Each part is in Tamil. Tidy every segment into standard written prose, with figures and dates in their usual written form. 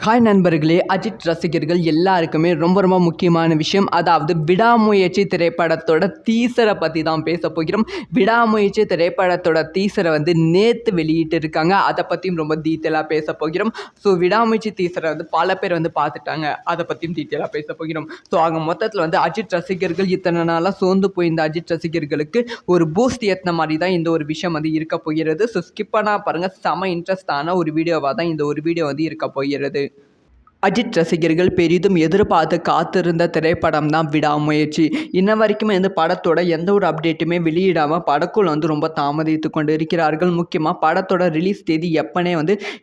ஹாய் நண்பர்களே, அஜித் ரசிகர்கள் எல்லாருக்குமே ரொம்ப ரொம்ப முக்கியமான விஷயம். அதாவது விடாமுயற்சி திரைப்படத்தோட டீசரை பற்றி தான் பேச போகிறோம். விடாமுயற்சி திரைப்படத்தோட டீசரை நேற்று வெளியிட்டு இருக்காங்க. அதை பற்றியும் ரொம்ப டீட்டெயிலாக பேச போகிறோம். ஸோ விடாமுயற்சி டீசரை பல பேர் பார்த்துட்டாங்க. அதை பற்றியும் டீட்டெயிலாக பேச போகிறோம். ஸோ ஆக மொத்தத்தில் அஜித் ரசிகர்கள் இத்தனை நாளாக சோர்ந்து போயிருந்த அஜித் ரசிகர்களுக்கு ஒரு பூஸ்ட் ஏற்றின மாதிரி தான் இந்த ஒரு விஷயம் இருக்க போகிறது. ஸோ ஸ்கிப் பண்ணா பாருங்கள், செம இன்ட்ரெஸ்டான ஒரு வீடியோவாக தான் இந்த ஒரு வீடியோ இருக்க போகிறது. அஜித் ரசிகர்கள் பெரிதும் எதிர்பார்த்து காத்திருந்த திரைப்படம் தான் விடாமுயற்சி. இன்ன வரைக்குமே படத்தோட எந்த ஒரு அப்டேட்டுமே வெளியிடாமல் படக்குள் ரொம்ப தாமதித்து கொண்டு இருக்கிறார்கள். முக்கியமாக படத்தோட ரிலீஸ் தேதி எப்பனே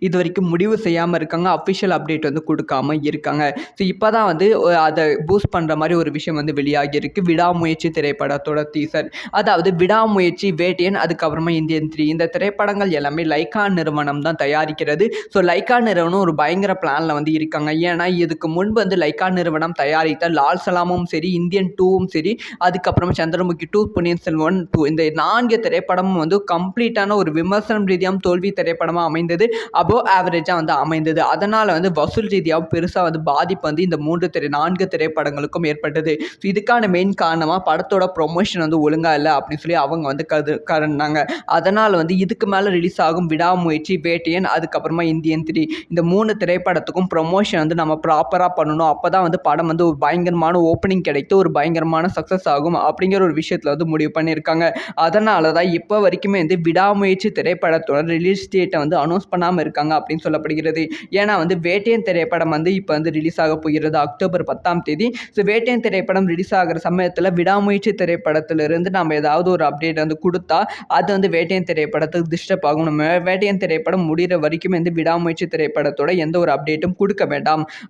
இது வரைக்கும் முடிவு செய்யாமல் இருக்காங்க. அஃபிஷியல் அப்டேட் கொடுக்காம இருக்காங்க. ஸோ இப்போ தான் அதை பூஸ்ட் பண்ணுற மாதிரி ஒரு விஷயம் வெளியாகி இருக்கு. விடாமுயற்சி திரைப்படத்தோட டீசர். அதாவது விடாமுயற்சி, வேட்டையன், அதுக்கப்புறமா இந்தியன் 3 இந்த திரைப்படங்கள் எல்லாமே லைக்கா நிறுவனம் தான் தயாரிக்கிறது. ஸோ லைக்கா நிறுவனம் ஒரு பயங்கர பிளானில் இருக்காங்க. ஏன்னா இதுக்கு முன்பு லைக்கா நிறுவனம் தயாரித்த லால் சலாமும் சரி, இந்தியன் 2வும் சரி, அதுக்கப்புறம் சந்திரமுகி 2, பொன்னியின் செல்வன் 2 இந்த 4 திரைப்படமும் கம்ப்ளீட்டான ஒரு விமர்சனம் ரீதியாகவும் தோல்வி திரைப்படமாக அமைந்தது. அபோவ் ஆவரேஜாக அமைந்தது. அதனால் வசூல் ரீதியாகவும் பெருசாக பாதிப்பு இந்த 4 திரைப்படங்களுக்கும் ஏற்பட்டது. ஸோ இதுக்கான மெயின் காரணமாக படத்தோட ப்ரொமோஷன் ஒழுங்காக இல்லை அப்படின்னு சொல்லி அவங்க கருந்தாங்க. அதனால் இதுக்கு மேலே ரிலீஸ் ஆகும் விடாமுயற்சி, வேட்டையன், அதுக்கப்புறமா இந்தியன் 3 இந்த 3 திரைப்படத்துக்கும் ப்ரொமோஷன் நம்ம ப்ராப்பராக பண்ணணும். அப்போ தான் படம் ஒரு பயங்கரமான ஓப்பனிங் கிடைத்து ஒரு பயங்கரமான சக்ஸஸ் ஆகும் அப்படிங்கிற ஒரு விஷயத்தில் முடிவு பண்ணியிருக்காங்க. அதனால தான் இப்போ வரைக்குமே விடாமுயற்சி திரைப்படத்தோட ரிலீஸ் டேட்டை அனௌன்ஸ் பண்ணாமல் இருக்காங்க அப்படின்னு சொல்லப்படுகிறது. ஏன்னா வேட்டையன் திரைப்படம் இப்போ ரிலீஸ் ஆக போகிறது அக்டோபர் 10ஆம் தேதி. ஸோ வேட்டையன் திரைப்படம் ரிலீஸ் ஆகிற சமயத்தில் விடாமுயற்சி திரைப்படத்திலிருந்து நம்ம ஏதாவது ஒரு அப்டேட் கொடுத்தா அது வேட்டையன் திரைப்படத்துக்கு டிஸ்டர்ப் ஆகும். நம்ம வேட்டையன் திரைப்படம் முடிகிற வரைக்கும் விடாமுயற்சி திரைப்படத்தோட எந்த ஒரு அப்டேட்டும் கொடுக்க வேண்டாம்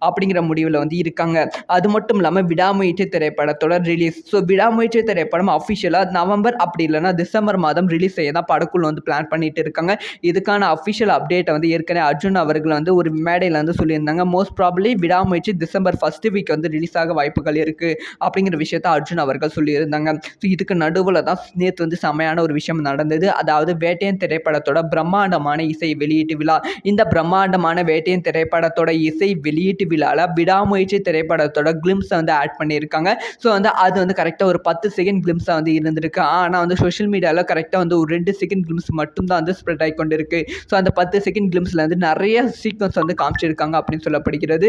அப்படிங்கிற முடிவில் இருக்காங்க. அது மட்டும் இல்லாமல் விடாமுயற்சி திரைப்படத்தோட ரிலீஸ், ஸோ விடாமுயற்சி திரைப்படம் அஃபிஷியலாக நவம்பர் அப்படி இல்லைனா டிசம்பர் மாதம் ரிலீஸ் செய்ய தான் படக்குள் பிளான் பண்ணிட்டு இருக்காங்க. இதுக்கான அஃபிஷியல் அப்டேட்டை ஏற்கனவே அர்ஜுன் அவர்கள் ஒரு மேடையில் சொல்லியிருந்தாங்க. மோஸ்ட் ப்ராபப்லி விடாமுயற்சி டிசம்பர் ஃபர்ஸ்ட் வீக் ரிலீஸ் ஆக வாய்ப்புகள் இருக்குது அப்படிங்கிற விஷயத்தை அர்ஜுன் அவர்கள் சொல்லியிருந்தாங்க. ஸோ இதுக்கு நடுவில் தான் நேற்று செமையான ஒரு விஷயம் நடந்தது. அதாவது வேட்டையன் திரைப்படத்தோட பிரம்மாண்டமான இசை வெளியீட்டு விழா. இந்த பிரம்மாண்டமான வேட்டையன் திரைப்படத்தோட இசை வெளியீட்டு விழாவில் விடாமுயற்சி திரைப்படத்தோட கிளிம்ஸை ஆட் பண்ணியிருக்காங்க. ஸோ அது கரெக்டாக ஒரு 10 செகண்ட் கிளிம்ஸாக இருந்திருக்கு. ஆனால் சோஷியல் மீடியாவில் கரெக்டாக ஒரு 2 செகண்ட் கிளிம்ஸ் மட்டும்தான் ஸ்ப்ரெட் ஆகி கொண்டு இருக்கு. ஸோ அந்த 10 செகண்ட் கிளிம்ஸில் நிறைய சீக்வன்ஸ் காமிச்சிருக்காங்க அப்படின்னு சொல்லப்படுகிறது.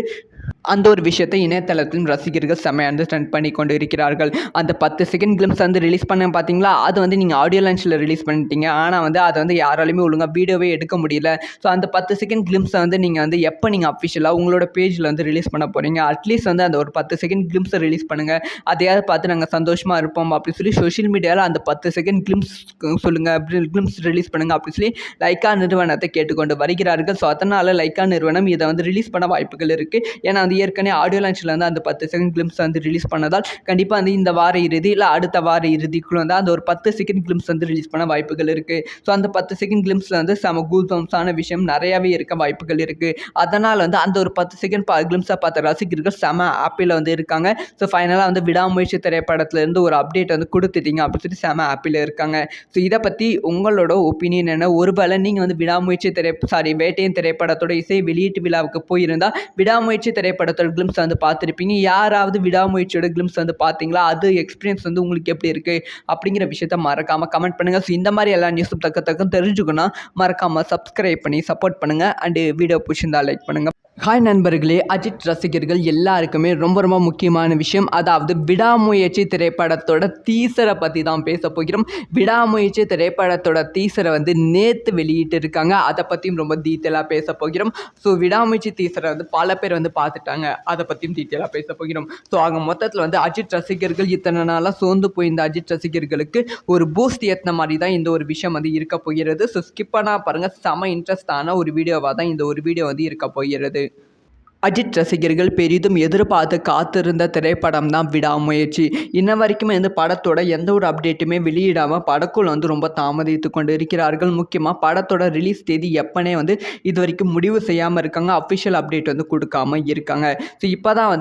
அந்த ஒரு விஷயத்தை இணையதளத்திலும் ரசிகர்கள் செமையாக ஸ்டண்ட் பண்ணி கொண்டு இருக்கிறார்கள். அந்த 10 செகண்ட் கிளிம்ஸ் ரிலீஸ் பண்ண பார்த்தீங்களா, அது நீங்கள் ஆடியோ லான்ச்சில் ரிலீஸ் பண்ணிட்டீங்க. ஆனால் அதை யாராலையுமே ஒழுங்காக வீடியோவே எடுக்க முடியல. ஸோ அந்த 10 செகண்ட் கிளிம்ஸை நீங்கள் எப்போ நீங்கள் அஃபிஷியலாக உங்களோட பேஜில் ரிலீஸ் பண்ண போகிறீங்க, அட்லீஸ்ட் அந்த ஒரு 10 செகண்ட் கிளிம்ஸை ரிலீஸ் பண்ணுங்கள். அதையாவது பார்த்து நாங்கள் சந்தோஷமாக இருப்போம் அப்படின்னு சொல்லி சோஷியல் மீடியாவில் அந்த 10 செகண்ட் கிளிம்ஸ் சொல்லுங்கள், கிளிம்ஸ் ரிலீஸ் பண்ணுங்கள் அப்படின்னு சொல்லி லைக்கா நிறுவனத்தை கேட்டுக்கொண்டு வருகிறார்கள். ஸோ அதனால் லைக்கா நிறுவனம் இதை ரிலீஸ் பண்ண வாய்ப்புகள் இருக்குது. ஏன்னா ஏற்கனவே ஆடியோ லான்ச்சில் அந்த 10 செகண்ட் கிளிம்ஸ் ரிலீஸ் பண்ணதால் கண்டிப்பாக இந்த வார இறுதி இல்லை அடுத்த வார இறுதிக்குள்ள அந்த ஒரு 10 செகண்ட் கிளிம்ஸ் ரிலீஸ் பண்ண வாய்ப்புகள் இருக்குது. ஸோ அந்த 10 செகண்ட் கிளிம்ஸில் செம கூல்பம்ஸான விஷயம் நிறையாவே இருக்க வாய்ப்புகள் இருக்குது. அதனால் அந்த ஒரு 10 செகண்ட் கிளிம்ஸாக பார்த்த ரசிகர்கள் செம ஆப்பில் இருக்காங்க. ஸோ ஃபைனலாக விடாமுயற்சி திரைப்படத்திலேருந்து ஒரு அப்டேட் கொடுத்துட்டீங்க அப்படின்னு சொல்லி செம ஆப்பில் இருக்காங்க. ஸோ இதை பற்றி உங்களோட ஒப்பீனியன் என்ன? ஒருவேளை நீங்கள் விடாமுயற்சி வேட்டையன் திரைப்படத்தோட இசை வெளியீட்டு விழாவுக்கு போயிருந்தால் விடாமுயற்சி திரைப்படத்தோட கிளிம்ஸ் பார்த்துருப்பீங்க. யாராவது விடாமுயற்சியோட கிளிம்ஸ் பார்த்தீங்களா? அது எக்ஸ்பீரியன்ஸ் உங்களுக்கு எப்படி இருக்குது அப்படிங்கிற விஷயத்த மறக்காமல் கமெண்ட் பண்ணுங்கள். ஸோ இந்த மாதிரி எல்லா நியூஸும் தக்க தெரிஞ்சுக்கணும் மறக்காமல் சப்ஸ்கிரைப் பண்ணி சப்போர்ட் பண்ணுங்கள். அண்டு வீடியோ பிடிச்சிருந்தால் லைக் பண்ணுங்கள். ஹாய் நண்பர்களே, அஜித் ரசிகர்கள் எல்லாருக்குமே ரொம்ப ரொம்ப முக்கியமான விஷயம். அதாவது விடாமுயற்சி திரைப்படத்தோட டீசரை பற்றி தான் பேச போகிறோம். விடாமுயற்சி திரைப்படத்தோட டீசரை நேற்று வெளியிட்டு இருக்காங்க. அதை பற்றியும் ரொம்ப டீட்டெயிலாக பேச போகிறோம். ஸோ விடாமுயற்சி டீசரை பல பேர் பார்த்துட்டாங்க. அதை பற்றியும் டீட்டெயிலாக பேச போகிறோம். ஸோ ஆக மொத்தத்தில் அஜித் ரசிகர்கள் இத்தனை நாளாக சோர்ந்து போயிருந்த அஜித் ரசிகர்களுக்கு ஒரு பூஸ்ட் ஏற்றின மாதிரி தான் இந்த ஒரு விஷயம் இருக்க போகிறது. ஸோ ஸ்கிப் பண்ணா பாருங்கள், செம இன்ட்ரெஸ்டான ஒரு வீடியோவாக தான் இந்த ஒரு வீடியோ இருக்க போகிறது. அஜித் ரசிகர்கள் பெரிதும் எதிர்பார்த்து காத்திருந்த திரைப்படம் தான் விடாமுயற்சி. இன்ன வரைக்குமே படத்தோட எந்த ஒரு அப்டேட்டுமே வெளியிடாமல் படக்குள் ரொம்ப தாமதித்து கொண்டு இருக்கிறார்கள். முக்கியமாக படத்தோட ரிலீஸ் தேதி எப்பனே இது வரைக்கும் முடிவு செய்யாமல் இருக்காங்க. அஃபிஷியல் அப்டேட் கொடுக்காம இருக்காங்க. ஸோ இப்போ தான்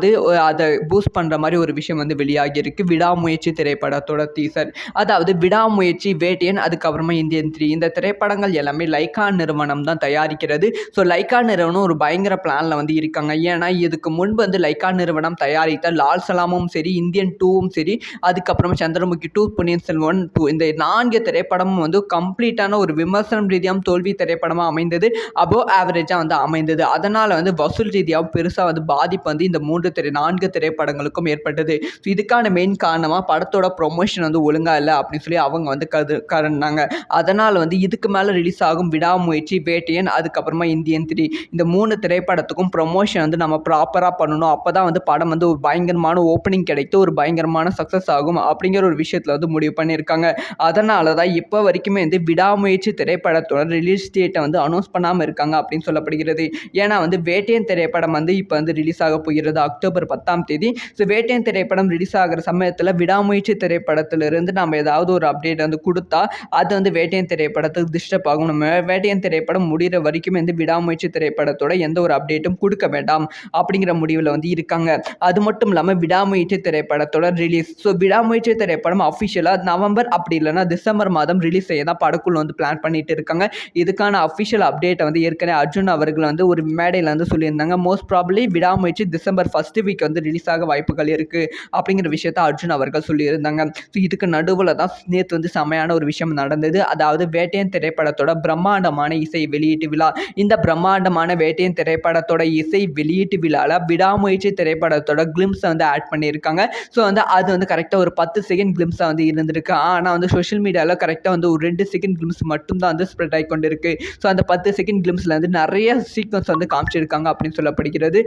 அதை பூஸ்ட் பண்ணுற மாதிரி ஒரு விஷயம் வெளியாகி இருக்கு. விடாமுயற்சி திரைப்படத்தோட டீசர். அதாவது விடாமுயற்சி, வேட்டையன், அதுக்கப்புறமா இந்தியன் 3 இந்த திரைப்படங்கள் எல்லாமே லைக்கா நிறுவனம் தான் தயாரிக்கிறது. ஸோ லைக்கா நிறுவனம் ஒரு பயங்கர பிளானில் இருக்காங்க. சொல்லியிருக்காங்க. ஏன்னா இதுக்கு முன்பு வந்து லைக்கா நிறுவனம் தயாரித்த லால் சலாமும் சரி, இந்தியன் 2வும் சரி, அதுக்கப்புறமா சந்திரமுகி 2, பொன்னியின் செல்வன் 2 இந்த 4 திரைப்படமும் வந்து கம்ப்ளீட்டான ஒரு விமர்சனம் ரீதியாகவும் தோல்வி திரைப்படமாக அமைந்தது. அபோவ் ஆவரேஜாக வந்து அமைந்தது. அதனால் வந்து வசூல் ரீதியாகவும் பெருசாக வந்து பாதிப்பு வந்து இந்த 4 திரைப்படங்களுக்கும் ஏற்பட்டது. இதுக்கான மெயின் காரணமாக படத்தோட ப்ரொமோஷன் வந்து ஒழுங்காக இல்லை அப்படின்னு சொல்லி அவங்க வந்து கருதுனாங்க. அதனால் வந்து இதுக்கு மேலே ரிலீஸ் ஆகும் விடாமுயற்சி, வேட்டையன், அதுக்கப்புறமா இந்தியன் 3 இந்த 3 திரைப்படத்துக்கும் ப்ரொமோஷன் வந்து நம்ம ப்ராப்பராக பண்ணணும். அப்போ தான் வந்து படம் வந்து ஒரு பயங்கரமான ஓப்பனிங் கிடைத்து ஒரு பயங்கரமான சக்ஸஸ் ஆகும் அப்படிங்கிற ஒரு விஷயத்தில் வந்து முடிவு பண்ணியிருக்காங்க. அதனால தான் இப்போ வரைக்குமே வந்து விடாமுயற்சி திரைப்படத்தோட ரிலீஸ் டேட்டை வந்து அனௌன்ஸ் பண்ணாமல் இருக்காங்க அப்படின்னு சொல்லப்படுகிறது. ஏன்னா வந்து வேட்டையன் திரைப்படம் வந்து இப்போ வந்து ரிலீஸ் ஆக போகிறது அக்டோபர் 10ஆம் தேதி. ஸோ வேட்டையன் திரைப்படம் ரிலீஸ் ஆகிற சமயத்தில் விடாமுயற்சி திரைப்படத்திலிருந்து நம்ம ஏதாவது ஒரு அப்டேட் வந்து கொடுத்தா அது வந்து வேட்டையன் திரைப்படத்துக்கு டிஸ்டர்ப் ஆகும். நம்ம வேட்டையன் திரைப்படம் முடிகிற வரைக்கும் வந்து விடாமுயற்சி திரைப்படத்தோட எந்த ஒரு அப்டேட்டும் கொடுக்க வேண்டாம் அப்படிங்கிற முடிவில் வந்து இருக்காங்க. அது மட்டும் இல்லாமல் விடாமுயற்சி திரைப்படத்தோட ரிலீஸ், ஸோ விடாமுயற்சி திரைப்படம் அஃபிஷியலாக நவம்பர் அப்படி இல்லைன்னா டிசம்பர் மாதம் ரிலீஸ் செய்ய தான் படக்குழு வந்து பிளான் பண்ணிட்டு இருக்காங்க. இதுக்கான அஃபிஷியல் அப்டேட்டை வந்து ஏற்கனவே அர்ஜுன் அவர்கள் வந்து ஒரு மேடையில் வந்து சொல்லியிருந்தாங்க. மோஸ்ட் ப்ராபப்லி விடாமுயற்சி டிசம்பர் ஃபர்ஸ்ட் வீக் வந்து ரிலீஸ் ஆக வாய்ப்புகள் இருக்குது அப்படிங்கிற விஷயத்த அர்ஜுன் அவர்கள் சொல்லியிருந்தாங்க. ஸோ இதுக்கு நடுவில் தான் நேற்று வந்து செமையான ஒரு விஷயம் நடந்தது. அதாவது வேட்டையன் திரைப்படத்தோட பிரம்மாண்டமான இசை வெளியீட்டு விழா. இந்த பிரம்மாண்டமான வேட்டையன் திரைப்படத்தோட இசை வெளியீட்டு விழாவில் விடாமுயற்சி திரைப்படத்தோட கிளிம்ஸை வந்து ஆட் பண்ணியிருக்காங்க. ஸோ வந்து அது வந்து கரெக்டாக ஒரு 10 செகண்ட் கிளிம்ஸாக வந்து இருந்திருக்கு. ஆனால் வந்து சோஷியல் மீடியாவில் கரெக்டாக வந்து ஒரு 2 செகண்ட் கிளிம்ஸ் மட்டும் தான் வந்து ஸ்ப்ரெட் ஆகி கொண்டு இருக்கு. ஸோ அந்த 10 செகண்ட் கிளிம்ஸில் வந்து நிறைய சீக்வன்ஸ் வந்து காமிச்சிருக்காங்க அப்படின்னு சொல்லப்படுகிறது.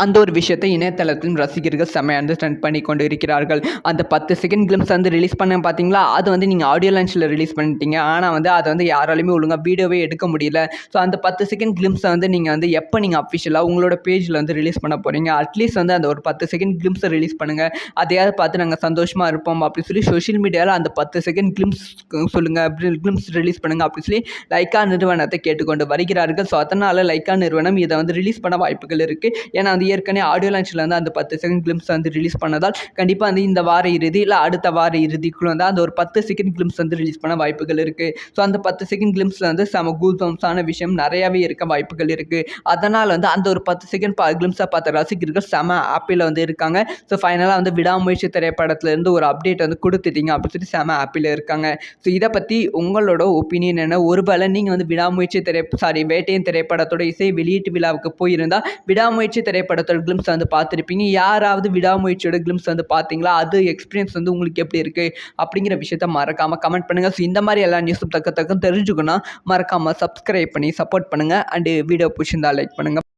அந்த ஒரு விஷயத்தை இணையதளத்திலும் ரசிகர்கள் செமையாக ஸ்டண்ட் பண்ணி கொண்டு இருக்கிறார்கள். அந்த 10 செகண்ட் கிளிம்ஸ் வந்து ரிலீஸ் பண்ண பார்த்தீங்களா, அது வந்து நீங்கள் ஆடியோ லான்ச்சில் ரிலீஸ் பண்ணிட்டீங்க. ஆனால் வந்து அதை வந்து யாராலையுமே ஒழுங்காக வீடியோவே எடுக்க முடியல. ஸோ அந்த 10 செகண்ட் கிளிம்ஸை வந்து நீங்கள் வந்து எப்போ நீங்கள் அஃபிஷியலாக உங்களோட பேஜில் வந்து ரிலீஸ் பண்ண போகிறீங்க, அட்லீஸ்ட் வந்து அந்த ஒரு 10 செகண்ட் கிளிம்ஸை ரிலீஸ் பண்ணுங்கள். அதையாவது பார்த்து நாங்கள் சந்தோஷமாக இருப்போம் அப்படின்னு சொல்லி சோஷியல் மீடியாவில் அந்த 10 செகண்ட் கிளிம்ஸ் சொல்லுங்கள், கிளிம்ஸ் ரிலீஸ் பண்ணுங்கள் அப்படின்னு சொல்லி லைக்கா நிறுவனத்தை கேட்டுக்கொண்டு வருகிறார்கள். ஸோ அதனால் லைக்கா நிறுவனம் இதை வந்து ரிலீஸ் பண்ண வாய்ப்புகள் இருக்குது. ஏன்னா வந்து ஏற்கனவே ஆடியோ லான்ச்சில் வந்து அந்த 10 செகண்ட் கிளிம்ஸ் வந்து ரிலீஸ் பண்ணதால் கண்டிப்பாக வந்து இந்த வார இறுதி இல்லை அடுத்த வார இறுதிக்குள்ள வந்து அந்த ஒரு 10 செகண்ட் கிளிம்ஸ் வந்து ரிலீஸ் பண்ண வாய்ப்புகள் இருக்குது. ஸோ அந்த 10 செகண்ட் கிளிம்ஸில் வந்து செம கூஸ்பம்ஸான விஷயம் நிறையாவே இருக்க வாய்ப்புகள் இருக்குது. அதனால் வந்து அந்த ஒரு 10 செகண்ட் கிளிம்ஸாக பார்த்த ரசிகர்கள் செம ஆப்பில் வந்து இருக்காங்க. ஸோ ஃபைனலாக வந்து விடாமுயற்சி திரைப்படத்துலேருந்து ஒரு அப்டேட் வந்து கொடுத்துட்டீங்க அப்படின்னு சொல்லி செம ஆப்பில் இருக்காங்க. ஸோ இதை பற்றி உங்களோட ஒப்பீனியன் என்ன? ஒருவேளை நீங்கள் வந்து விடாமுயற்சி வேட்டையன் திரைப்படத்தோட இசை வெளியீட்டு விழாவுக்கு போயிருந்தால் விடாமுயற்சி திரைப்படத்தோட கிளிம்ஸ் வந்து பார்த்துருப்பீங்க. யாராவது விடாமுயற்சியோட கிளிம்ஸ் வந்து பார்த்தீங்களா? அது எக்ஸ்பீரியன்ஸ் வந்து உங்களுக்கு எப்படி இருக்குது அப்படிங்கிற விஷயத்த மறக்காமல் கமெண்ட் பண்ணுங்கள். ஸோ இந்த மாதிரி எல்லா நியூஸும் தக்க தெரிஞ்சுக்கணும் மறக்காமல் சப்ஸ்கிரைப் பண்ணி சப்போர்ட் பண்ணுங்கள். அண்டு வீடியோ பிடிச்சிருந்தா லைக் பண்ணுங்கள்.